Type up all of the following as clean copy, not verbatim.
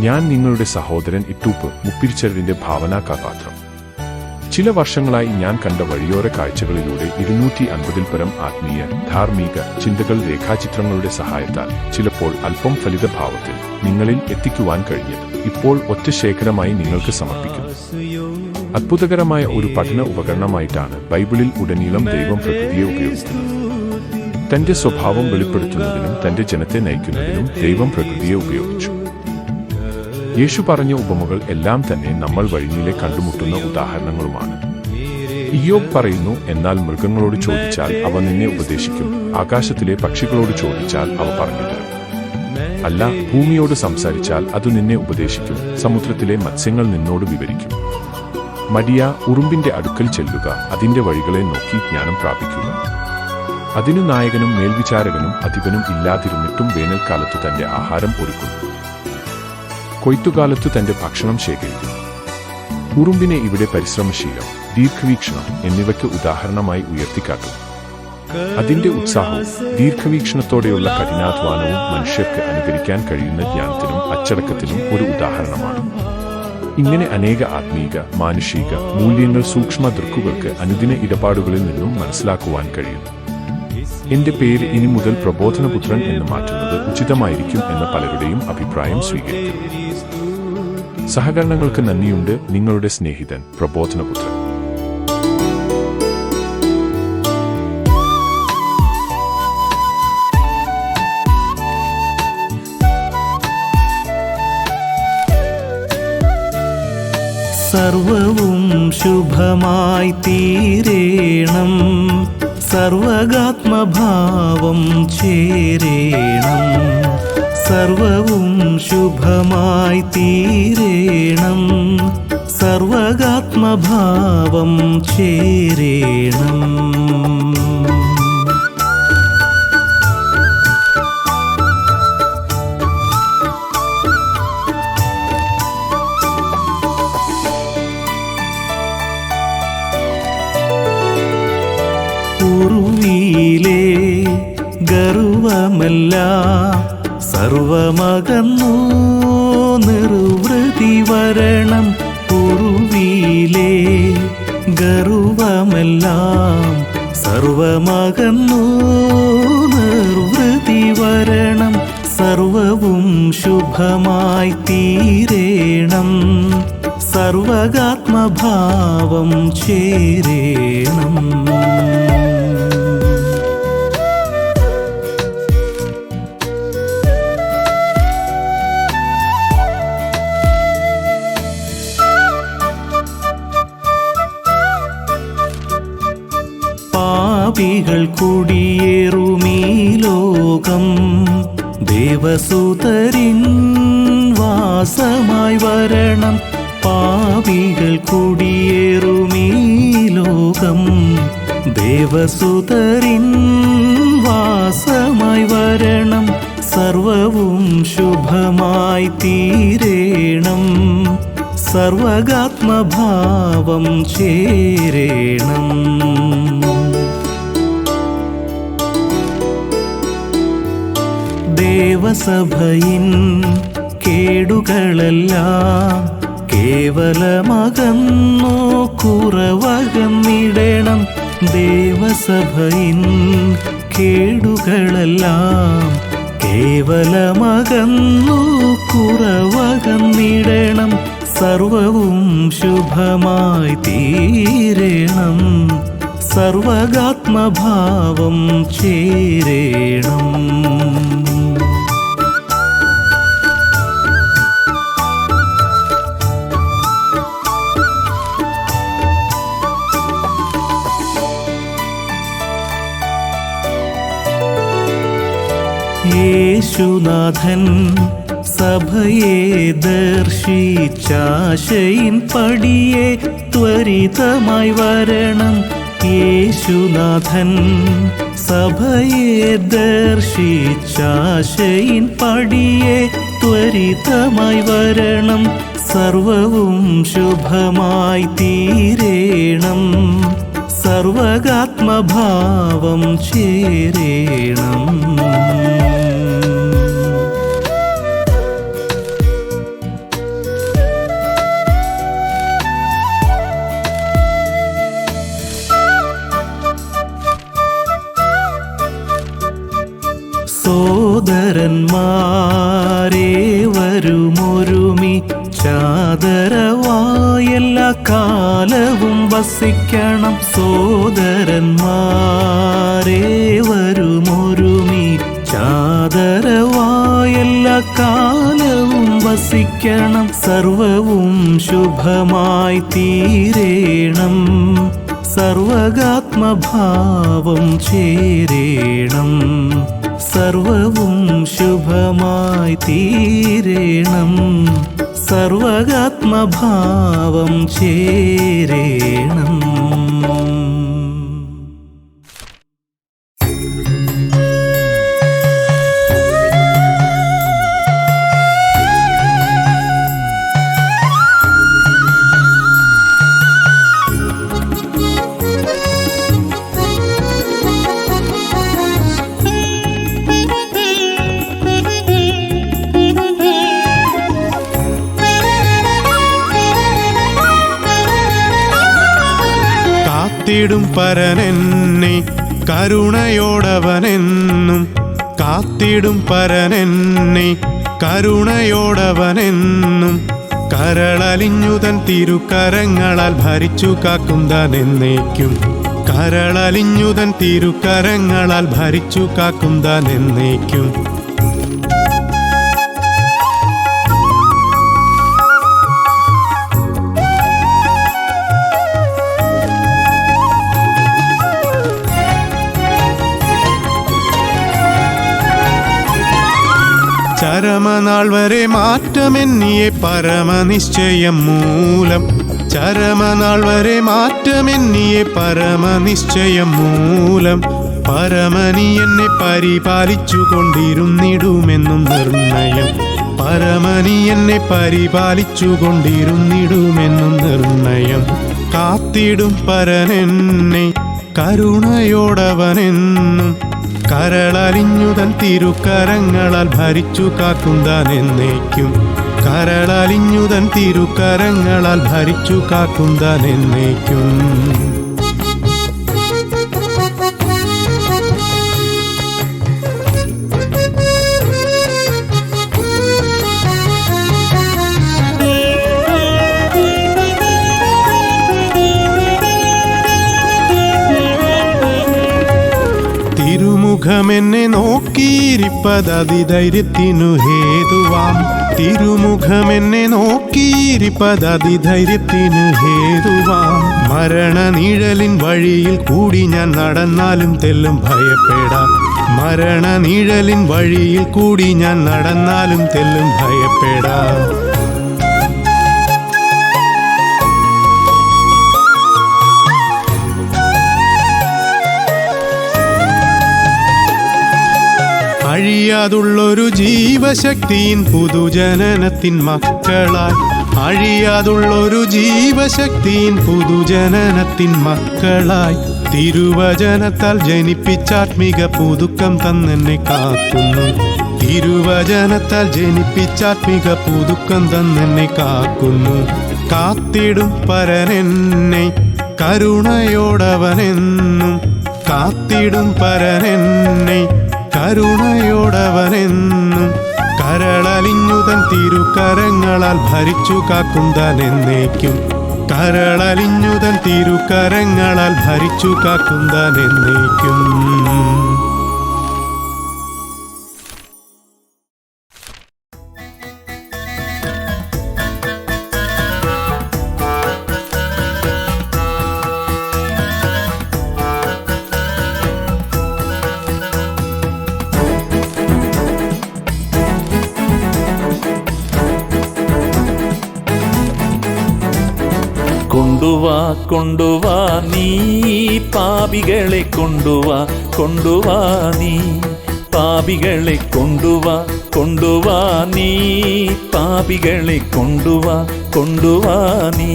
ഞാൻ നിങ്ങളുടെ സഹോദരൻ ഇട്ടൂപ്പ് മുപ്പിരിച്ചരടിന്റെ ഭാവനാകഥാപാത്രം. ചില വർഷങ്ങളായി ഞാൻ കണ്ട വഴിയോര കാഴ്ചകളിലൂടെ 250-ൽ പരം ആത്മീയ ധാർമ്മിക ചിന്തകൾ രേഖാചിത്രങ്ങളുടെ സഹായത്താൽ ചിലപ്പോൾ അല്പം ഫലിതഭാവത്തിൽ നിങ്ങളിൽ എത്തിക്കുവാൻ കഴിഞ്ഞത് ഇപ്പോൾ ഒറ്റ ശേഖരമായി നിങ്ങൾക്ക് സമർപ്പിക്കുന്നു. അത്ഭുതകരമായ ഒരു പഠന ഉപകരണമായിട്ടാണ് ബൈബിളിൽ ഉടനീളം ദൈവം പ്രകൃതിയെ ഉപയോഗിക്കുന്നത്. തന്റെ സ്വഭാവം വെളിപ്പെടുത്തുന്നതിനും തന്റെ ജനത്തെ നയിക്കുന്നതിനും ദൈവം പ്രകൃതിയെ ഉപയോഗിച്ചു. യേശു പറഞ്ഞ ഉപമകൾ എല്ലാം തന്നെ നമ്മൾ വഴിയിലെ കണ്ടുമുട്ടുന്ന ഉദാഹരണങ്ങളുമാണ്. ഇയ്യോബ് പറയുന്നു, എന്നാൽ മൃഗങ്ങളോട് ചോദിച്ചാൽ അവ നിന്നെ ഉപദേശിക്കും, ആകാശത്തിലെ പക്ഷികളോട് ചോദിച്ചാൽ അവ പറഞ്ഞുതരും. അല്ല, ഭൂമിയോട് സംസാരിച്ചാൽ അത് നിന്നെ ഉപദേശിക്കും, സമുദ്രത്തിലെ മത്സ്യങ്ങൾ നിന്നോട് വിവരിക്കും. മടിയ, ഉറുമ്പിന്റെ അടുക്കൽ ചെല്ലുക, അതിന്റെ വഴികളെ നോക്കി ജ്ഞാനം പ്രാപിക്കുക. അതിനു നായകനും മേൽവിചാരകനും അധിപനും ഇല്ലാതിരുന്നിട്ടും വേനൽക്കാലത്തു തന്റെ ആഹാരം ഒരുക്കുന്നു, കൊയ്ത്തുകാലത്തു തന്റെ ഭക്ഷണം ശേഖരിക്കുന്നു. ഉറുമ്പിനെ ഇവിടെ പരിശ്രമശീലം, ദീർഘവീക്ഷണം എന്നിവയ്ക്ക് ഉദാഹരണമായി ഉയർത്തിക്കാട്ടുന്നു. അതിന്റെ ഉത്സാഹവും ദീർഘവീക്ഷണത്തോടെയുള്ള കഠിനാധ്വാനവും മനുഷ്യർക്ക് അനുകരിക്കാൻ കഴിയുന്ന ജ്ഞാനത്തിനും അച്ചടക്കത്തിനും ഒരു ഉദാഹരണമാണ്. ഇങ്ങനെ അനേക ആത്മീക മാനുഷിക മൂല്യങ്ങൾ സൂക്ഷ്മ ദൃക്കുകൾക്ക് അനുദിന ഇടപാടുകളിൽ നിന്നും മനസ്സിലാക്കുവാൻ കഴിയുന്നു. എന്റെ പേര് ഇനി മുതൽ പ്രബോധനപുത്രൻ എന്ന് മാറ്റുന്നത് ഉചിതമായിരിക്കും എന്ന പലരുടെയും അഭിപ്രായം സ്വീകരിക്കുന്നു. സഹകരണങ്ങൾക്ക് നന്ദിയുണ്ട്. നിങ്ങളുടെ സ്നേഹിതൻ പ്രബോധനപുത്രൻ. സർവവും ശുഭമായി തീരേണം, സർവഗാത്മഭാവം ചേരേണം. സർവവും ശുഭമായി തീരേണം, സർവഗാത്മഭാവം ചേരേണം. ഉറുവിയിലെ ഗർവമെല്ലാം സർവമകന്നു നിർവൃതി വരണം. ഉറുവിയിലെ ഗർവമെല്ലാം സർവമകന്നു നിർവൃതി വരണം. സർവവും ശുഭമായി തീരേണം, സർവഗാത്മഭാവം ചേരേണം. പാപികൾ കുടിയേറുമീ ലോകം ദേവസുതരിൻ വാസമായി വരണം. പാപികൾ കുടിയേറുമീ ലോകം ദേവസുതരിൻ വാസമായി വരണം. സർവവും ശുഭമായി തീരേണം, സർവഗാത്മഭാവം ചേരേണം. ദേവസഭയിൻ കേടുകളെല്ലാം കേവലമകന്നു കുറവകന്നിടണം. ദേവസഭയിൻ കേടുകളെല്ലാം കേവലമകന്നു കുറവകന്നിടണം. സർവവും ശുഭമായി തീരേണം, സർവഗാത്മഭാവം ചേരേണം. യേശുനാഥൻ സഭയെ ദർശിച്ചാശയിൻ പടിയെ ത്വരിതമായി വരണം. യേശുനാഥൻ സഭയെ ദർശിച്ചാശയിൻ പടിയെ ത്വരിതമായി വരണം. സർവവും ശുഭമായി തീരേണം, സർവഗാത്മഭാവം ചേരേണം. സോദരന്മാരേവരുമൊരുമി ചാദരവായെല്ലാ കാലവും വസിക്കണം. സോദരന്മാരേവരുമൊരുമി ചാദരവായെല്ലാ കാലവും വസിക്കണം. സർവവും ശുഭമായി തീരേണം, സർവകാത്മഭാവം ചേരേണം. സർവവും ശുഭമായി തീരേണം, സർവകാത്മഭാവം ചേരേണം. കാത്തിടും പരനെന്നെ കരുണയോടവനെന്നും, കാത്തിടും പരനെന്നെ കരുണയോടവനെന്നും. കരളലിഞ്ഞുതൻ തിരുക്കരങ്ങളാൽ ഭരിച്ചു കാക്കും താനെന്നേക്കും. കരളലിഞ്ഞുതൻ തിരുക്കരങ്ങളാൽ ഭരിച്ചു കാക്കും താനെന്നേക്കും. ചരമനാൾ വരെ മാറ്റമെന്നിയെ പരമനിശ്ചയം മൂലം. ചരമനാൾ വരെ മാറ്റമെന്നിയെ പരമനിശ്ചയം മൂലം. പരമനി എന്നെ പരിപാലിച്ചു കൊണ്ടിരുന്നിടുമെന്നും നിർണയം. പരമനി എന്നെ പരിപാലിച്ചു കൊണ്ടിരുന്നിടുമെന്നും നിർണയം. കാത്തിടും പരനെന്നെ കരുണയോടവനെന്നും. കരളലിഞ്ഞുതൻ തിരുക്കരങ്ങളാൽ ഭരിച്ചു കാക്കും താനെന്നേക്കും. കരളലിഞ്ഞുതൻ തിരുക്കരങ്ങളാൽ ഭരിച്ചു കാക്കും താനെന്നേക്കും. തിരുമുഖമെന്നെ നോക്കിയിരിപ്പതതിധൈര്യത്തിനു ഹേതുവാം. തിരുമുഖമെന്നെ നോക്കിയിരിപ്പതതിധൈര്യത്തിനു ഹേതുവാം. മരണനിഴലിൻ വഴിയിൽ കൂടി ഞാൻ നടന്നാലും തെല്ലും ഭയപ്പെടാം. മരണനിഴലിൻ വഴിയിൽ കൂടി ഞാൻ നടന്നാലും തെല്ലും ഭയപ്പെടാം. അഴിയാതുള്ളൊരു ജീവശക്തിയിൻ പുതുജനനത്തിൻ മക്കളായി. അഴിയാതുള്ളൊരു ജീവശക്തിയിൻ പുതുജനനത്തിൻ മക്കളായി. തിരുവചനത്താൽ ജനിപ്പിച്ചാത്മിക പുതുക്കം തന്നെന്നെ കാക്കുന്നു. തിരുവചനത്താൽ ജനിപ്പിച്ചാത്മിക പുതുക്കം തന്നെന്നെ കാക്കുന്നു. കാത്തിടും പരനെന്നെ കരുണയോടവനെന്നും. കാത്തിടും പരനെന്നെ കരുണയോടവനെന്നും. കരളലിഞ്ഞുതൻ തിരുക്കരങ്ങളാൽ ഭരിച്ചു കാക്കും താനെന്നേക്കും. കരളലിഞ്ഞുതൻ തിരുക്കരങ്ങളാൽ ഭരിച്ചു കാക്കും താനെന്നേക്കും. കൊണ്ടുവാ കൊണ്ടുവാ നീ പാപികളെ കൊണ്ടുവാ. കൊണ്ടുവാ നീ പാപികളെ കൊണ്ടുവാ. കൊണ്ടുവാ നീ പാപികളെ കൊണ്ടുവാ. കൊണ്ടുവാ നീ.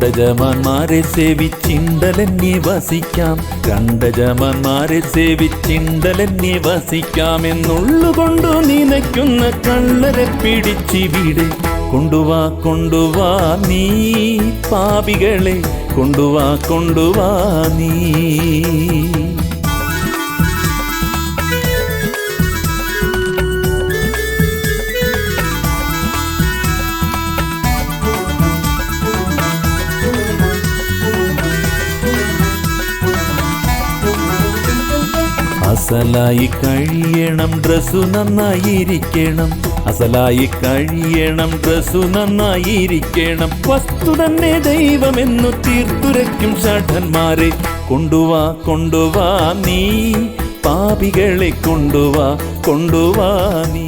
രണ്ടജമാന്മാരെ സേവിച്ചിണ്ടലെന്നെ വസിക്കാം, രണ്ടജമാന്മാരെ സേവിച്ചിണ്ടലെന്നെ വസിക്കാം എന്നുള്ളുകൊണ്ടു നിനയ്ക്കുന്ന കള്ളരെ പിടിച്ചിവിടെ കൊണ്ടുവാ കൊണ്ടുവാ നീ പാപികളെ കൊണ്ടുവാ കൊണ്ടുവാ നീ. അസലായി കഴിയണം, ഡ്രസ്സു നന്നായിരിക്കണം, അസലായി കഴിയണം, ഡ്രസ്സു നന്നായിരിക്കണം, വസ്തു തന്നെ ദൈവമെന്നു തീർത്തുരയ്ക്കും ഷഠന്മാരെ കൊണ്ടുവാ കൊണ്ടുവാ നീ പാപികളെ കൊണ്ടുവാ കൊണ്ടുവാ നീ.